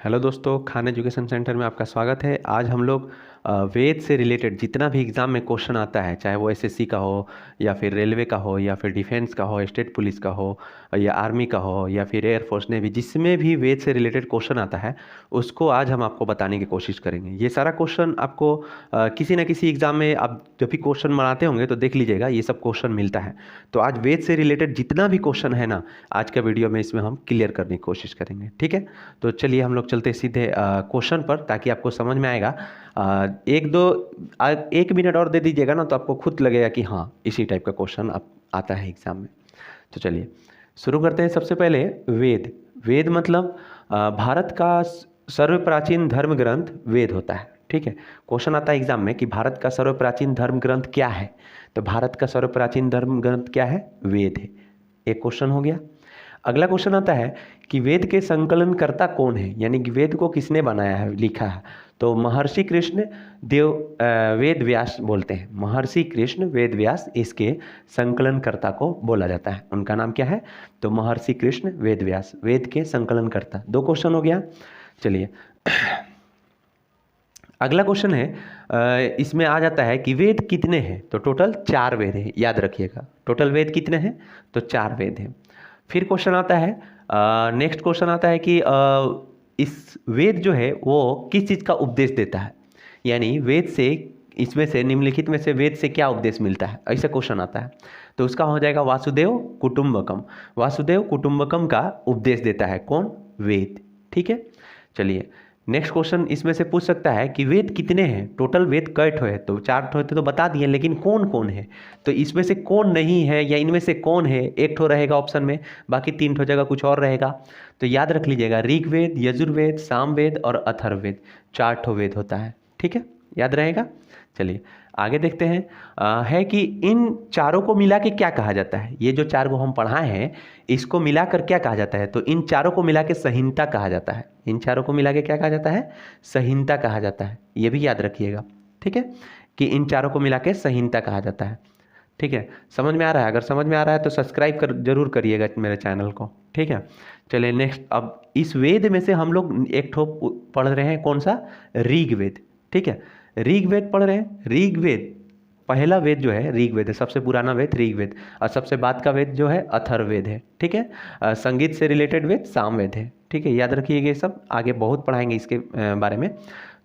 Hello दोस्तों, Khan education centre में आपका स्वागत है। आज हम लोग वेद से रिलेटेड जितना भी एग्ज़ाम में क्वेश्चन आता है, चाहे वो एसएससी का हो या फिर रेलवे का हो या फिर डिफेंस का हो, स्टेट पुलिस का हो या आर्मी का हो या फिर एयरफोर्स नेवी, जिसमें भी वेद से रिलेटेड क्वेश्चन आता है उसको आज हम आपको बताने की कोशिश करेंगे। ये सारा क्वेश्चन आपको किसी न किसी एग्ज़ाम में आप जब भी क्वेश्चन बनाते होंगे तो देख लीजिएगा, ये सब क्वेश्चन मिलता है। तो आज वेद से रिलेटेड जितना भी क्वेश्चन है ना, आज का वीडियो में इसमें हम क्लियर करने की कोशिश करेंगे। ठीक है, तो चलिए हम लोग चलते सीधे क्वेश्चन पर, ताकि आपको समझ में आएगा। एक मिनट और दे दीजिएगा ना, तो आपको खुद लगेगा कि हाँ, इसी टाइप का क्वेश्चन आता है एग्जाम में। तो चलिए शुरू करते हैं। सबसे पहले वेद। वेद मतलब भारत का सर्व प्राचीन धर्म ग्रंथ वेद होता है। ठीक है, क्वेश्चन आता है एग्जाम में कि भारत का सर्व प्राचीन धर्म ग्रंथ क्या है। तो भारत का सर्व प्राचीन धर्म ग्रंथ क्या है? वेद है। एक क्वेश्चन हो गया। अगला क्वेश्चन आता है कि वेद के संकलनकर्ता कौन है, यानी कि वेद को किसने बनाया है, लिखा है। तो महर्षि कृष्ण देव वेद व्यास बोलते हैं। महर्षि कृष्ण वेद व्यास इसके संकलनकर्ता को बोला जाता है। उनका नाम क्या है? तो महर्षि कृष्ण वेद व्यास, वेद के संकलनकर्ता। दो क्वेश्चन हो गया। चलिए अगला क्वेश्चन है, इसमें आ जाता है कि वेद कितने हैं। तो टोटल 4 वेद हैं, याद रखिएगा। टोटल वेद कितने हैं? तो 4 वेद हैं। फिर क्वेश्चन आता है, नेक्स्ट क्वेश्चन आता है कि इस वेद जो है वो किस चीज़ का उपदेश देता है, यानी वेद से, इसमें से निम्नलिखित में से वेद से क्या उपदेश मिलता है, ऐसा क्वेश्चन आता है। तो उसका हो जाएगा वासुदेव कुटुंबकम। वासुदेव कुटुंबकम का उपदेश देता है कौन? वेद। ठीक है, चलिए नेक्स्ट क्वेश्चन इसमें से पूछ सकता है कि वेद कितने हैं। टोटल वेद कई ठो है, तो 4 ठो तो बता दिए, लेकिन कौन कौन है। तो इसमें से कौन नहीं है या इनमें से कौन है, एक ठो रहेगा ऑप्शन में, बाकी 3 ठो जगह कुछ और रहेगा। तो याद रख लीजिएगा, ऋग्वेद, यजुर्वेद, सामवेद और अथर्ववेद, 4 ठो वेद होता है। ठीक है, याद रहेगा। चलिए आगे देखते हैं, है कि इन चारों को मिला के क्या कहा जाता है। ये जो 4 को हम पढ़ाए हैं, इसको मिलाकर क्या कहा जाता है? तो इन चारों को मिला के संहिता कहा जाता है। इन चारों को मिला के क्या कहा जाता है? संहिता कहा जाता है। ये भी याद रखिएगा। ठीक है, कि इन चारों को मिला के संहिता कहा जाता है। ठीक है, समझ में आ रहा है? अगर समझ में आ रहा है तो सब्सक्राइब जरूर करिएगा मेरे चैनल को। ठीक है, चलिए नेक्स्ट। अब इस वेद में से हम लोग एक ठो पढ़ रहे हैं, कौन सा? ऋग्वेद। ठीक है, ऋग्वेद पढ़ रहे हैं। ऋग्वेद पहला वेद जो है ऋग्वेद है, सबसे पुराना वेद ऋग्वेद, और सबसे बाद का वेद जो है अथर्ववेद है। ठीक है, संगीत से रिलेटेड वेद सामवेद है। ठीक है, याद रखिएगा, ये सब आगे बहुत पढ़ाएंगे इसके बारे में।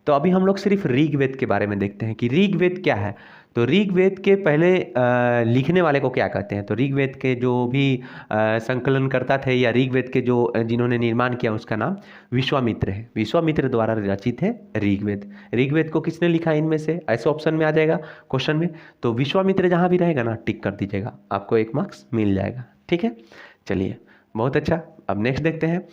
तो अभी हम लोग सिर्फ ऋग्वेद के बारे में देखते हैं कि ऋग्वेद क्या है। तो ऋग्वेद के पहले लिखने वाले को क्या कहते हैं। तो ऋग्वेद के जो भी संकलनकर्ता थे या ऋग्वेद के जो जिन्होंने निर्माण किया, उसका नाम विश्वामित्र है। विश्वामित्र द्वारा रचित है ऋग्वेद। ऋग्वेद को किसने लिखा इनमें से, ऐसे ऑप्शन में आ जाएगा क्वेश्चन में। तो विश्वामित्र जहाँ भी रहेगा ना, टिक कर दीजिएगा, आपको 1 मार्क्स मिल जाएगा। ठीक है, चलिए बहुत अच्छा। अब नेक्स्ट देखते हैं,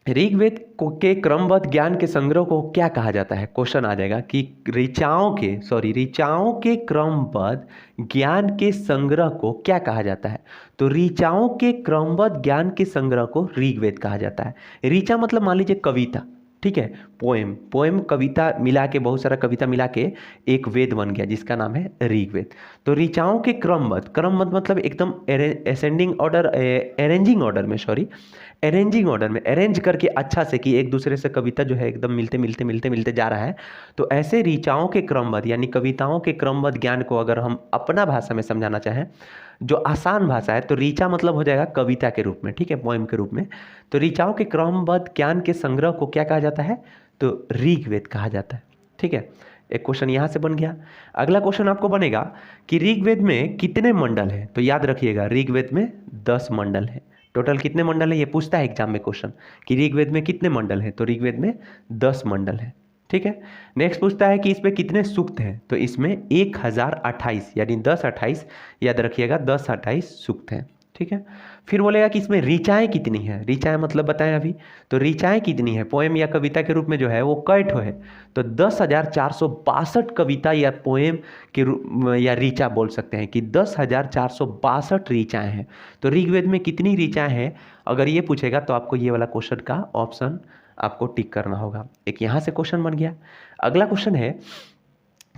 ऋग्वेद के क्रमबद्ध ज्ञान के संग्रह को क्या कहा जाता है। क्वेश्चन आ जाएगा कि ऋचाओं के क्रमबद्ध ज्ञान के संग्रह को क्या कहा जाता है। तो ऋचाओं के क्रमबद्ध ज्ञान के संग्रह को ऋग्वेद कहा जाता है। ऋचा मतलब मान लीजिए कविता। ठीक है, पोएम कविता मिला के, बहुत सारा कविता मिला के एक वेद बन गया जिसका नाम है ऋग्वेद। तो ऋचाओं के क्रमबद्ध मतलब एकदम असेंडिंग ऑर्डर, अरेंजिंग ऑर्डर में अरेंज करके अच्छा से, कि एक दूसरे से कविता जो है एकदम मिलते जा रहा है। तो ऐसे ऋचाओं के क्रमबद्ध यानी कविताओं के क्रमबद्ध ज्ञान को अगर हम अपना भाषा में समझाना चाहें, जो आसान भाषा है, तो ऋचा मतलब हो जाएगा कविता के रूप में। ठीक है, पोएम के रूप में। तो ऋचाओं के क्रमबद्ध ज्ञान के संग्रह को क्या कहा जाता है? तो ऋग्वेद कहा जाता है। ठीक है, एक क्वेश्चन यहाँ से बन गया। अगला क्वेश्चन आपको बनेगा कि ऋग्वेद में कितने मंडल है। तो याद रखिएगा, ऋग्वेद में 10 मंडल है। टोटल कितने मंडल है, ये पूछता है एग्जाम में क्वेश्चन कि ऋग्वेद में कितने मंडल है। तो ऋग्वेद में 10 मंडल है। ठीक है, नेक्स्ट पूछता है कि इसमें कितने सूक्त हैं। तो इसमें 1028 यानी 1028, याद रखिएगा 1028 सूक्त हैं। ठीक है, फिर बोलेगा कि इसमें ऋचाएँ कितनी है। ऋचाएँ मतलब बताएं अभी। तो ऋचाएँ कितनी है, पोएम या कविता के रूप में जो है वो कई ठो है। तो 10,462 कविता या पोएम के रूप या ऋचा बोल सकते हैं कि 10,462 ऋचाएँ हैं। तो ऋग्वेद में कितनी ऋचाएँ हैं, अगर ये पूछेगा तो आपको ये वाला क्वेश्चन का ऑप्शन आपको टिक करना होगा। एक यहाँ से क्वेश्चन बन गया। अगला क्वेश्चन है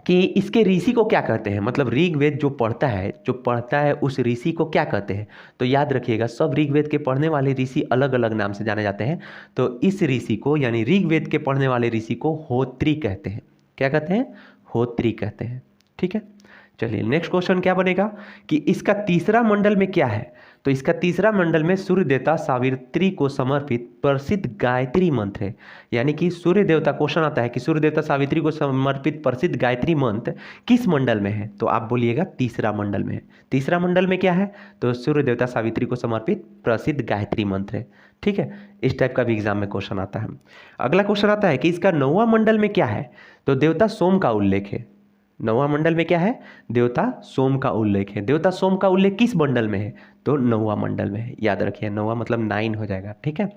कि इसके ऋषि को क्या कहते हैं, मतलब ऋग्वेद जो पढ़ता है उस ऋषि को क्या कहते हैं। तो याद रखिएगा, सब ऋग्वेद के पढ़ने वाले ऋषि अलग अलग नाम से जाने जाते हैं। तो इस ऋषि को यानी ऋग्वेद के पढ़ने वाले ऋषि को होत्री कहते हैं। क्या कहते हैं? होत्री कहते हैं। ठीक है, चलिए नेक्स्ट क्वेश्चन क्या बनेगा कि इसका तीसरा मंडल में क्या है। तो इसका तीसरा मंडल में सूर्य देवता सावित्री को समर्पित प्रसिद्ध गायत्री मंत्र है। यानी कि सूर्य देवता, क्वेश्चन आता है कि सूर्य देवता सावित्री को समर्पित प्रसिद्ध गायत्री मंत्र किस मंडल में है। तो आप बोलिएगा तीसरा मंडल में है। तीसरा मंडल में क्या है? तो सूर्य देवता सावित्री को समर्पित प्रसिद्ध गायत्री मंत्र है। ठीक है, इस टाइप का भी एग्जाम में क्वेश्चन आता है। अगला क्वेश्चन आता है कि इसका 9वां मंडल में क्या है। तो देवता सोम का उल्लेख है। 9वां मंडल में क्या है? देवता सोम का उल्लेख है। देवता सोम का उल्लेख किस मंडल में है? तो 9वां मंडल में है। याद रखिए, 9वां मतलब 9 हो जाएगा। ठीक है,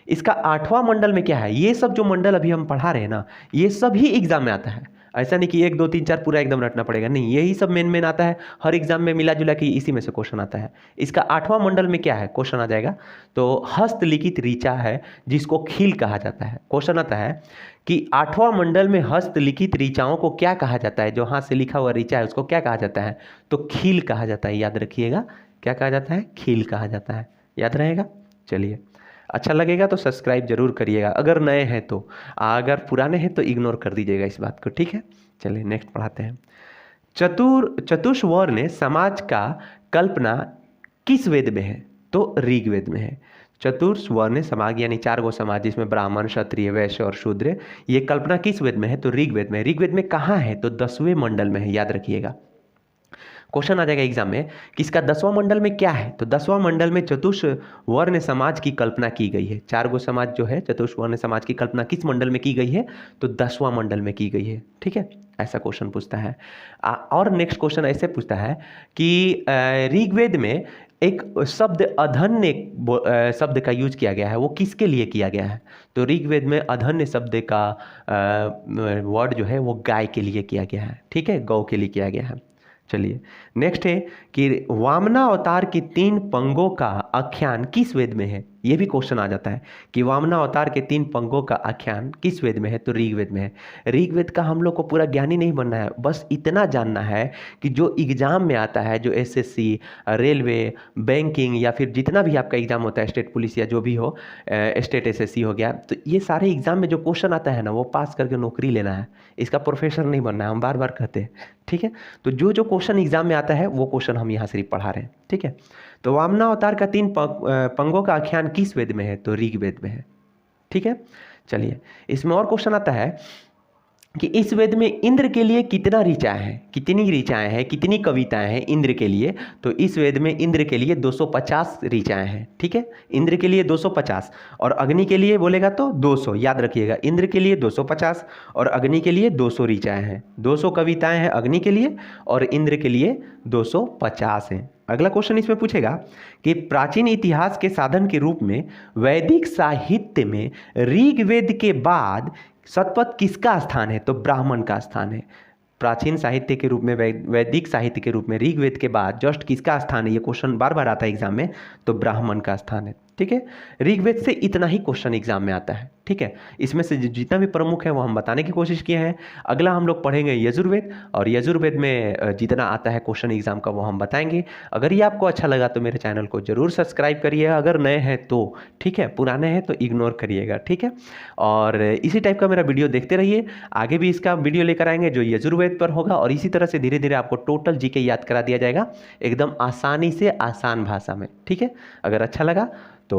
इसका 8वां मंडल में क्या है? ये सब जो मंडल अभी हम पढ़ा रहे हैं ना, ये सब ही एग्जाम में आता है। ऐसा नहीं कि 1 2 3 4 पूरा एकदम रटना पड़ेगा, नहीं, यही सब मेन आता है। हर एग्जाम में मिला जुला के इसी में से क्वेश्चन आता है। इसका 8वां मंडल में क्या है? क्वेश्चन आ जाएगा तो हस्तलिखित ऋचा है, जिसको खील कहा जाता है। क्वेश्चन आता है कि 8वां मंडल में हस्तलिखित ऋचाओं को क्या कहा जाता है। जो हाथ से लिखा हुआ ऋचा है उसको क्या कहा जाता है? तो खील कहा जाता है। याद रखिएगा, क्या कहा जाता है? खील कहा जाता है। याद रहेगा। चलिए, अच्छा लगेगा तो सब्सक्राइब जरूर करिएगा अगर नए हैं तो, अगर पुराने हैं तो इग्नोर कर दीजिएगा इस बात को। ठीक है, चलिए नेक्स्ट पढ़ाते हैं। चतुष्वर्ण समाज का कल्पना किस वेद में है? तो ऋग्वेद में है। चतुर्वर्ण समाज यानी 4 गो समाज, जिसमें ब्राह्मण, क्षत्रिय, वैश्य और शूद्र, ये कल्पना किस वेद में है? तो ऋग्वेद में। ऋग्वेद में कहाँ है? तो 10वें मंडल में है। याद रखिएगा, क्वेश्चन आ जाएगा एग्जाम में कि इसका 10वां मंडल में क्या है। तो 10वां मंडल में चतुष्वर्ण समाज की कल्पना की गई है। 4 गो समाज जो है, चतुष्वर्ण समाज की कल्पना किस मंडल में की गई है? तो 10वां मंडल में की गई है। ठीक है, ऐसा क्वेश्चन पूछता है। और नेक्स्ट क्वेश्चन ऐसे पूछता है कि ऋग्वेद में एक शब्द अधन्य शब्द का यूज किया गया है, वो किसके लिए किया गया है? तो ऋग्वेद में अधन्य शब्द का वर्ड जो है वो गाय के लिए किया गया है। ठीक है, गौ के लिए किया गया है। चलिए नेक्स्ट है कि वामना अवतार की 3 पंगों का आख्यान किस वेद में है। यह भी क्वेश्चन आ जाता है कि वामना अवतार के 3 पंगों का आख्यान किस वेद में है। तो ऋग्वेद में है। ऋग्वेद का हम लोग को पूरा ज्ञानी नहीं बनना है, बस इतना जानना है कि जो एग्जाम में आता है, जो एसएससी, रेलवे, बैंकिंग या फिर जितना भी आपका एग्जाम होता है, स्टेट पुलिस या जो भी हो, स्टेट एसएससी हो गया, तो ये सारे एग्जाम में जो क्वेश्चन आता है ना, वो पास करके नौकरी लेना है। इसका प्रोफेसर नहीं बनना है, हम बार बार कहते हैं। ठीक है, तो जो जो क्वेश्चन एग्जाम में आता है वो क्वेश्चन हम यहाँ सिर्फ पढ़ा रहे हैं। ठीक है, तो वामना अवतार का 3 पंगों का आख्यान किस वेद में है? तो ऋग्वेद में है। ठीक है, चलिए इसमें और क्वेश्चन आता है कि इस वेद में इंद्र के लिए कितना ऋचाएं हैं, कितनी ऋचाएं हैं, कितनी कविताएं हैं इंद्र के लिए। तो इस वेद में इंद्र के लिए 250 ऋचाएं हैं। ठीक है, इंद्र के लिए 250 और अग्नि के लिए बोलेगा तो 200। याद रखिएगा, इंद्र के लिए 250 और अग्नि के लिए 200 ऋचाएं हैं। 200 कविताएं हैं अग्नि के लिए और इंद्र के लिए 250 हैं। अगला क्वेश्चन इसमें पूछेगा कि प्राचीन इतिहास के साधन के रूप में वैदिक साहित्य में ऋग्वेद के बाद शतपथ किसका स्थान है? तो ब्राह्मण का स्थान है। प्राचीन साहित्य के रूप में, वैदिक साहित्य के रूप में ऋग्वेद के बाद जस्ट किसका स्थान है? ये क्वेश्चन बार बार आता है एग्जाम में, तो ब्राह्मण का स्थान है। ठीक है, ऋग्वेद से इतना ही क्वेश्चन एग्जाम में आता है। ठीक है, इसमें से जितना भी प्रमुख है वो हम बताने की कोशिश किए हैं। अगला हम लोग पढ़ेंगे यजुर्वेद, और यजुर्वेद में जितना आता है क्वेश्चन एग्जाम का वो हम बताएंगे। अगर ये आपको अच्छा लगा तो मेरे चैनल को जरूर सब्सक्राइब करिए, अगर नए हैं तो। ठीक है, पुराने हैं तो इग्नोर करिएगा। ठीक है, और इसी टाइप का मेरा वीडियो देखते रहिए। आगे भी इसका वीडियो लेकर आएंगे जो यजुर्वेद पर होगा, और इसी तरह से धीरे धीरे आपको टोटल जीके याद करा दिया जाएगा एकदम आसानी से, आसान भाषा में। ठीक है, अगर अच्छा लगा तो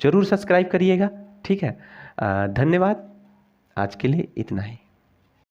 जरूर सब्सक्राइब करिएगा। ठीक है, धन्यवाद। आज के लिए इतना ही।